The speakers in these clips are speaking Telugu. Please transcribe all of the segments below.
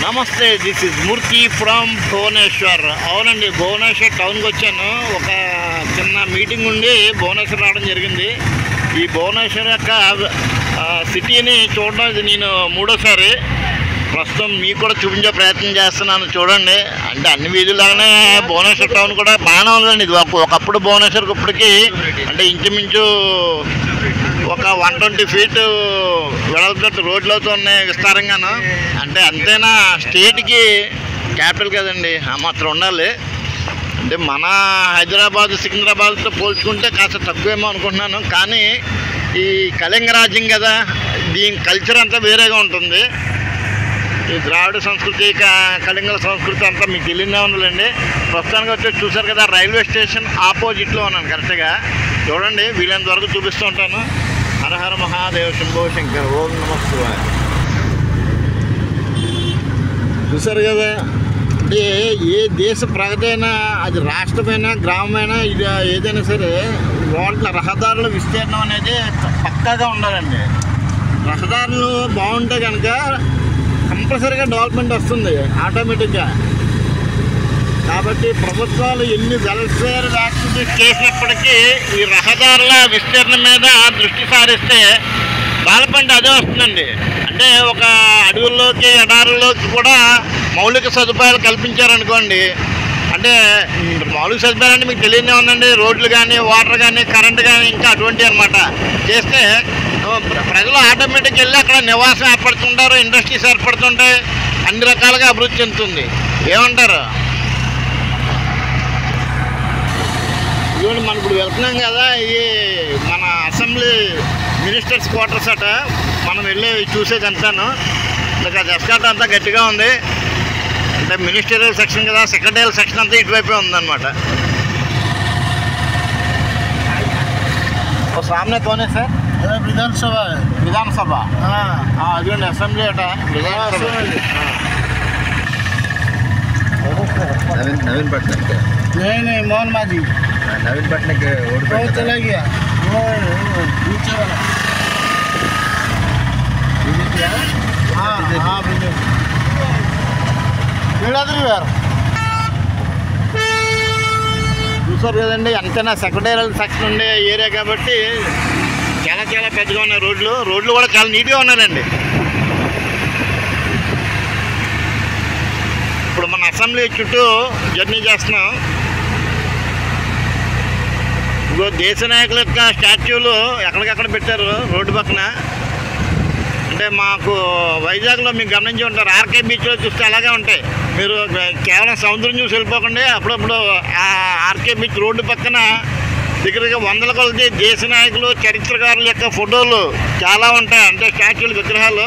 నమస్తే, this is Murthy from Bhubaneswar. అవునండి, భువనేశ్వర్ టౌన్కి వచ్చాను. ఒక చిన్న మీటింగ్ ఉండి భువనేశ్వర్ రావడం జరిగింది. ఈ భువనేశ్వర్ యొక్క సిటీని చూడడం ఇది నేను మూడోసారి. ప్రస్తుతం మీకు కూడా చూపించే ప్రయత్నం చేస్తున్నాను, చూడండి. అంటే అన్ని వీధుల్లాగానే భువనేశ్వర్ టౌన్ కూడా బాగానే ఉందండి. ఇది ఒకప్పుడు భువనేశ్వర్కి ఇప్పటికీ అంటే ఇంచుమించు ఒక 120 ఫీట్ వెడల్పు రోడ్లతో ఉన్నాయి విస్తారంగాను. అంటే అంతేనా, స్టేట్కి క్యాపిటల్ కదండి, ఆ మాత్రం ఉండాలి. అంటే మన హైదరాబాద్ సికింద్రాబాద్తో పోల్చుకుంటే కాస్త తక్కువేమో అనుకుంటున్నాను. కానీ ఈ కళింగ రాజ్యం కదా, దీని కల్చర్ అంతా వేరేగా ఉంటుంది. ఈ ద్రావిడ సంస్కృతి కళింగల సంస్కృతి అంతా మీకు తెలియదే ఉందండి. ప్రస్తుతానికి వచ్చి చూసారు కదా, రైల్వే స్టేషన్ ఆపోజిట్లో ఉన్నాను కరెక్ట్గా. చూడండి, వీలైనంత వరకు చూపిస్తూ ఉంటాను. హర హర మహాదేవ్ శంభో శంకర్, ఓం నమః శివాయ. చూసారు కదా, అంటే ఏ దేశ ప్రగతి అయినా, అది రాష్ట్రమైనా గ్రామమైనా ఇది ఏదైనా సరే, రోడ్ల రహదారుల విస్తీర్ణం అనేది పక్కాగా ఉండాలండి. రహదారులు బాగుంటే కనుక కంపల్సరీగా డెవలప్మెంట్ వస్తుంది ఆటోమేటిక్గా. కాబట్టి ప్రభుత్వాలు ఎన్ని వెల్ఫేర్ యాక్టివిటీస్ చేసినప్పటికీ ఈ రహదారుల విస్తీర్ణం మీద దృష్టి సారిస్తే డెవలప్మెంట్ అదే వస్తుందండి. అంటే ఒక అడవుల్లోకి ఎడారుల్లోకి కూడా మౌలిక సదుపాయాలు కల్పించారనుకోండి. అంటే మౌలిక సదుపాయాలు అంటే మీకు తెలియనే ఉందండి, రోడ్లు కానీ వాటర్ కానీ కరెంటు కానీ ఇంకా అటువంటివి అనమాట. చేస్తే ప్రజలు ఆటోమేటిక్గా వెళ్ళి అక్కడ నివాసం ఏర్పడుతుంటారు, ఇండస్ట్రీస్ ఏర్పడుతుంటాయి, అన్ని రకాలుగా అభివృద్ధి చెందుతుంది. ఏమంటారు? ఇదిగోండి, మనం ఇప్పుడు వెళ్తున్నాం కదా, ఇది మన అసెంబ్లీ మినిస్టర్స్ క్వార్టర్స్ అట. మనం వెళ్ళి చూసేది అంతాను. ఇంకా ఎస్కాట్ అంతా గట్టిగా ఉంది. అంటే మినిస్టరియల్ సెక్షన్ కదా, సెక్రటరియల్ సెక్షన్ అంతా ఇటువైపే ఉందన్నమాట. सामने कौन है सर? विधानसभा है। विधानसभा, हाँ अभी असेंबली अटा विधानसभा। नवीन पटनायक के नहीं मोहन माझी नवीन पटनायक वो चला गया, वो पीछे वाला बीजेपी है। हाँ बीजेपी చూసారు కదండి. అంతేనా, సెక్రటరియల్ సెక్షన్ ఉండే ఏరియా కాబట్టి చాలా చాలా పెద్దగా ఉన్నాయి రోడ్లు కూడా చాలా నీట్గా ఉన్నాయండి. ఇప్పుడు మన అసెంబ్లీ చుట్టూ జర్నీ చేస్తున్నాం. ఇంకో దేశ నాయకుల యొక్క స్టాచ్యూలు ఎక్కడికక్కడ పెట్టారు రోడ్డు పక్కన. అంటే మాకు వైజాగ్లో మీకు గమనించి ఉంటారు, ఆర్కే బీచ్లో చూస్తే అలాగే ఉంటాయి. మీరు కేవలం సముద్రం చూసి వెళ్ళిపోకండి, అప్పుడప్పుడు ఆ ఆర్కే బీచ్ రోడ్డు పక్కన దగ్గరగా 100 కొలది దేశ నాయకులు చరిత్రకారుల యొక్క ఫోటోలు చాలా ఉంటాయి. అంటే స్టాచ్యూలు, విగ్రహాలు,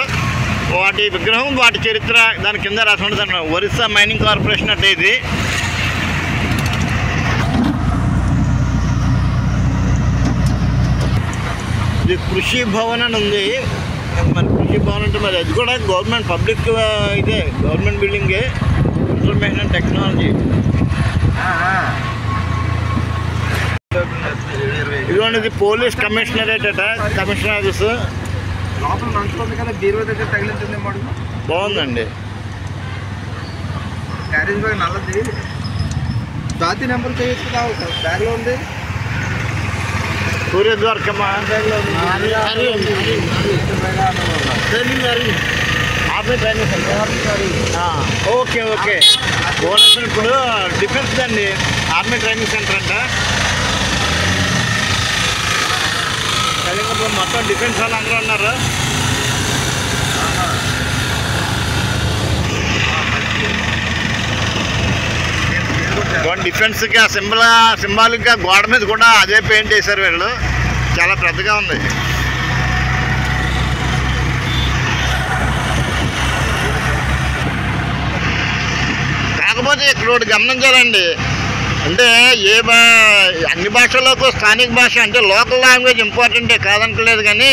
వాటి విగ్రహం వాటి చరిత్ర దాని కింద రాసి ఉంటుంది. ఒరిస్సా మైనింగ్ కార్పొరేషన్ అంటే ఇది కృషి భవన్ అని ఉంది. మరి కృషి భవన్ అంటే మరి అది కూడా గవర్నమెంట్ పబ్లిక్ ఇదే, గవర్నమెంట్ బిల్డింగే, ఇన్ఫర్మేషన్ అండ్ టెక్నాలజీ. ఇదిగోండి, ఇది పోలీస్ కమిషనరేట్ అట, కమిషనర్ ఆఫీసు. బాగుందండి. జాతి నెంబర్ బ్యాగ్లో ఉంది. సూర్యద్వారకమా ఓకే ఓకే. భువనేశ్వర్ ఇప్పుడు డిఫెన్స్ అండి, ఆర్మీ ట్రైనింగ్ సెంటర్ అంట. కళింగపూర్ మొత్తం డిఫెన్స్ వాళ్ళు అందరూ ఉన్నారు. డిఫెన్స్కి ఆ సింబాలిక్గా గోడ మీద కూడా అదే పెయింట్ చేశారు వీళ్ళు. చాలా పెద్దగా ఉంది. కాకపోతే ఇక్కడ ఒకటి గమనించాలండి, అంటే అన్ని భాషలకు స్థానిక భాష అంటే లోకల్ లాంగ్వేజ్ ఇంపార్టెంటే కాదనట్లేదు. కానీ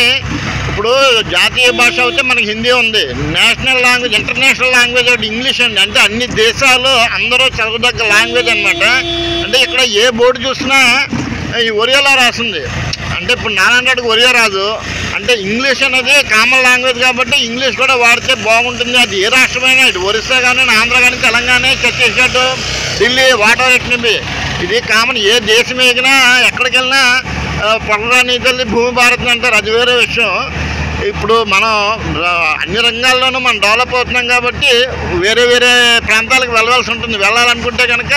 ఇప్పుడు జాతీయ భాష అయితే మనకి హిందీ ఉంది, నేషనల్ లాంగ్వేజ్ ఇంటర్నేషనల్ లాంగ్వేజ్ ఒకటి ఇంగ్లీష్ అండి. అంటే అన్ని దేశాలు అందరూ చదవదగ్గ లాంగ్వేజ్ అనమాట. అంటే ఇక్కడ ఏ బోర్డు చూసినా ఈ ఒరియాలో రాసింది. అంటే ఇప్పుడు నారాయణకి ఒరియా రాదు, అంటే ఇంగ్లీష్ అనేది కామన్ లాంగ్వేజ్ కాబట్టి ఇంగ్లీష్ కూడా వాడితే బాగుంటుంది. అది ఏ రాష్ట్రమైనా, ఇటు ఒరిస్సా కానీ, ఆంధ్ర కానీ, తెలంగాణ, ఛత్తీస్గఢ్, ఢిల్లీ, వాటర్ ఎట్నింది, ఇది కామన్. ఏ దేశం ఎగినా ఎక్కడికి వెళ్ళినా పొడరాని తల్లి భూమి భారత్ అంటారు, అది వేరే విషయం. ఇప్పుడు మనం అన్ని రంగాల్లోనూ మనం డెవలప్ అవుతున్నాం కాబట్టి వేరే వేరే ప్రాంతాలకు వెళ్ళవలసి ఉంటుంది. వెళ్ళాలనుకుంటే కనుక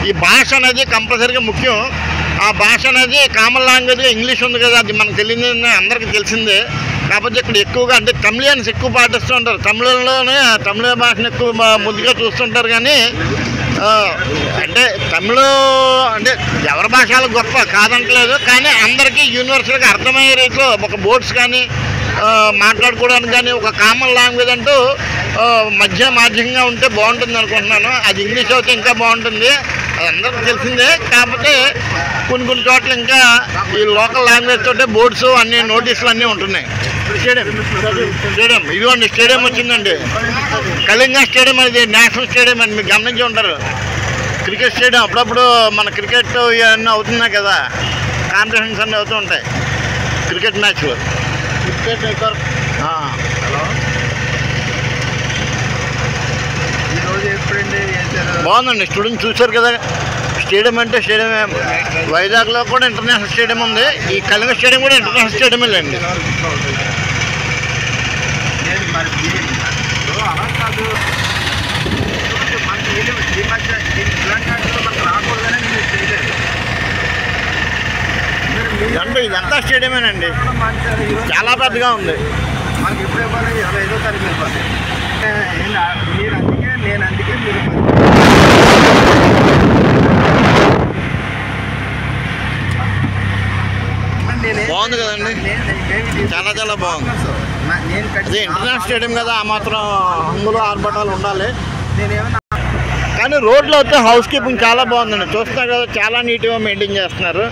ఈ భాష అనేది కంపల్సరీగా ముఖ్యం. ఆ భాష అనేది కామన్ లాంగ్వేజ్గా ఇంగ్లీష్ ఉంది కదా, అది మనకు తెలియదు, అందరికీ తెలిసిందే. కాకపోతే ఇక్కడ ఎక్కువగా అంటే తమిళియన్స్ ఎక్కువ పాటిస్తూ ఉంటారు, తమిళ భాషను ఎక్కువ ముందుగా చూస్తుంటారు. కానీ అంటే తమిళ అంటే ఎవరి భాషలు గొప్ప కాదంటలేదు, కానీ అందరికీ యూనివర్సల్గా అర్థమయ్యే రీతిలో ఒక బోర్డ్స్ కానీ మాట్లాడుకోవడానికి కానీ ఒక కామన్ లాంగ్వేజ్ అంటూ మాధ్యంగా ఉంటే బాగుంటుంది అనుకుంటున్నాను. అది ఇంగ్లీష్ అయితే ఇంకా బాగుంటుంది, అది అందరికీ తెలిసిందే. కాకపోతే కొన్ని చోట్ల ఇంకా ఈ లోకల్ లాంగ్వేజ్ తోటే బోర్డ్స్ అన్ని నోటీసులు అన్నీ ఉంటున్నాయి. స్టేడియం ఇదిగోండి, స్టేడియం వచ్చిందండి, కళింగ స్టేడియం. అది నేషనల్ స్టేడియం అని మీరు గమనించి ఉంటారు. క్రికెట్ స్టేడియం అప్పుడప్పుడు మన క్రికెట్ ఇవన్నీ అవుతున్నాయి కదా, కాంపిటీషన్స్ అన్నీ అవుతూ ఉంటాయి, క్రికెట్ మ్యాచ్లు. బాగుందండి, స్టూడెంట్స్ చూశారు కదా. స్టేడియం అంటే స్టేడియమే. వైజాగ్లో కూడా ఇంటర్నేషనల్ స్టేడియం ఉంది, ఈ కళింగ స్టేడియం కూడా ఇంటర్నేషనల్ స్టేడియమే లేండి. అంటే ఇదంతా స్టేడియమేనండి, చాలా పెద్దగా ఉంది. మనకి ఎప్పుడు ఇవ్వాలి? 25వ తారీఖు ఇవ్వాలి. మీరు అందుకే నేను అందుకే మీరు బాగుంది కదండి, చాలా చాలా బాగుంది. అదే ఇంటర్నేషనల్ స్టేడియం కదా, ఆ మాత్రం అందులో ఆర్భటాలు ఉండాలి. కానీ రోడ్లో అయితే హౌస్ కీపింగ్ చాలా బాగుందండి, చూస్తున్నారు కదా, చాలా నీట్గా మెయింటైన్ చేస్తున్నారు.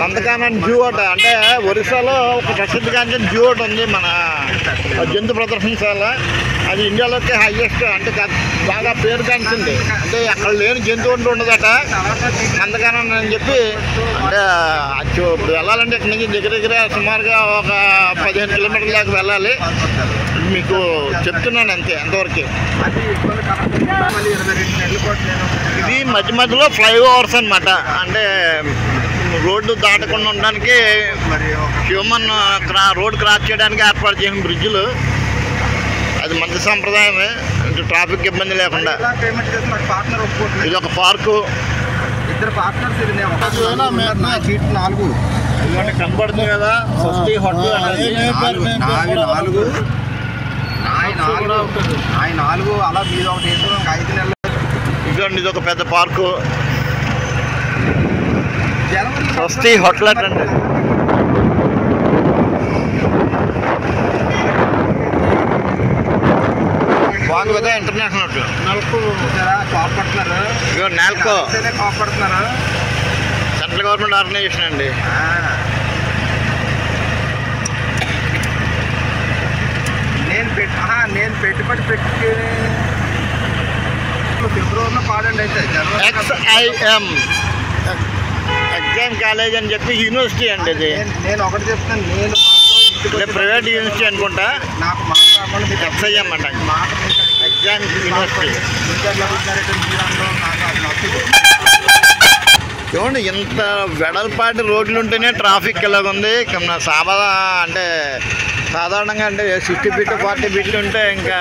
నందకానన్ జూ ఒకటి, అంటే ఒరిస్సాలో ఒక ప్రసిద్ధిగాంచిన జూ ఒకటి ఉంది, మన జంతు ప్రదర్శనశాల. అది ఇండియాలోకి హైయెస్ట్, అంటే బాగా పేరుగాంచింది. అంటే అక్కడ లేని జంతువు అంటూ ఉండదట, నందకానన్ అని చెప్పి. అంటే ఇప్పుడు వెళ్ళాలంటే ఇక్కడ నుంచి దగ్గర సుమారుగా ఒక 15 కిలోమీటర్ల దాకా వెళ్ళాలి. మీకు చెప్తున్నాను అంతే, అంతవరకు. ఇది మధ్య మధ్యలో ఫ్లైఓవర్స్ అనమాట, అంటే రోడ్డు దాటకుండా ఉండడానికి, హ్యూమన్ రోడ్ క్రాస్ చేయడానికి ఏర్పాటు చేసిన బ్రిడ్జ్లు. అది మంచి సంప్రదాయమే, ట్రాఫిక్ ఇబ్బంది లేకుండా. ఇది ఒక పార్కు, ఇద్దరు పార్ట్నర్స్. ఇది 4 ఇదిగోండి కనపడుతుంది కదా, స్వస్తి హోటల్ అనేది 4 అలా మీద ఒకటి వేసుకుని 5 నెలలు. ఇదిగోండి ఇది ఒక పెద్ద పార్కు, స్వస్తి హోటల్ అండి. బాగుంది కదా, ఇంటర్నేషనల్ హోటల్. కాపాడుతున్నారు, ఇదిగో నాల్కో కాపాడుతున్నారు, సెంట్రల్ గవర్నమెంట్ ఆర్గనైజేషన్ అండి. నేను పెట్టుబడి పెట్టి ఫిబ్రవరిలో పాడండి. అయితే XIM ఎగ్జామ్ కాలేజ్ అని చెప్పి యూనివర్సిటీ అండి ఇది. నేను ఒకటి చెప్తాను, నేను అంటే ప్రైవేట్ యూనివర్సిటీ అనుకుంటా. నాకు మాట్లాడకుండా XIM అంట, ఎగ్జామ్ యూనివర్సిటీ. చూడండి, ఇంత వెడల్పాటి రోడ్లు ఉంటేనే ట్రాఫిక్ ఎలాగుంది. అంటే సాధారణంగా అంటే 60 ఫీట్ 40 ఫీట్లు ఉంటే ఇంకా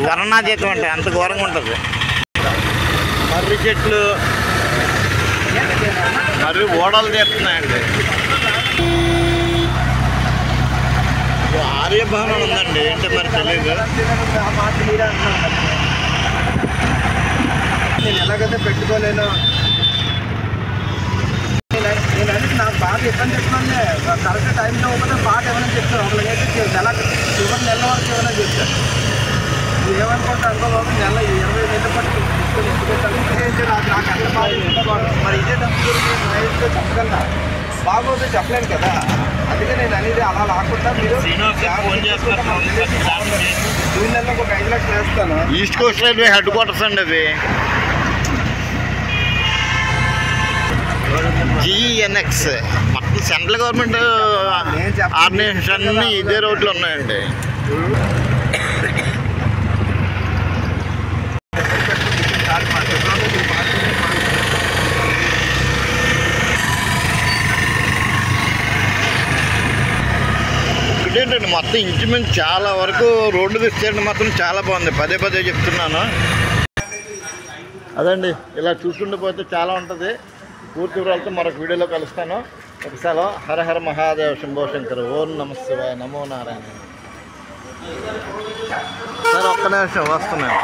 వర్ణాతీతం, అంటే అంత ఘోరంగా ఉంటుంది. మర్రి చెట్లు, మర్రి ఓడలు తీస్తున్నాయండి. ఆర్యభవనం ఉందండి, ఏంటో మరి తెలియదు. నేను ఎలాగైతే పెట్టుకోలేను, నేనంటే నాకు బాగా ఇబ్బంది చెప్తాను. కరెక్ట్ టైంలో ఒకటే పాట ఏమైనా చెప్తాను, ఒకరికైతే నెల చివరి నెల వరకు ఏమైనా చెప్తాను. నువ్వు ఏమనుకుంటా అనుకో బాబు, నెల 20 నెలల పాటు తీసుకొని ఎందుకుంటాను. నాకు అంత బాగా మరి ఇదే డబ్బు గురించి చెప్పగలరా? బాగోదు చెప్పలేను కదా, అందుకే నేను అనేది అలా లాక్కుండా మీరు 2 నెలలకు ఒక 5 లక్షలు వేస్తాను. East Coast railway head quarters అండి అవి. జిఎన్ఎక్స్ మొత్తం సెంట్రల్ గవర్నమెంట్ ఆర్గనైజేషన్ అన్నీ ఇదే రోడ్లు ఉన్నాయండి. ఒకటేంటండి మొత్తం ఇంచుమించు చాలా వరకు రోడ్డు విస్తరణ మాత్రం చాలా బాగుంది. పదే పదే చెప్తున్నాను. అదండి, ఇలా చూసుకుంటూ పోతే చాలా ఉంటుంది. పూర్తి వివరాలతో మరొక వీడియోలో కలుస్తాను. ఒకసారి హర హర మహాదేవ శంభో శంకర్, ఓం నమ శివాయ, నమో నారాయణ. సార్ ఒక్క నిమిషం వస్తున్నాను.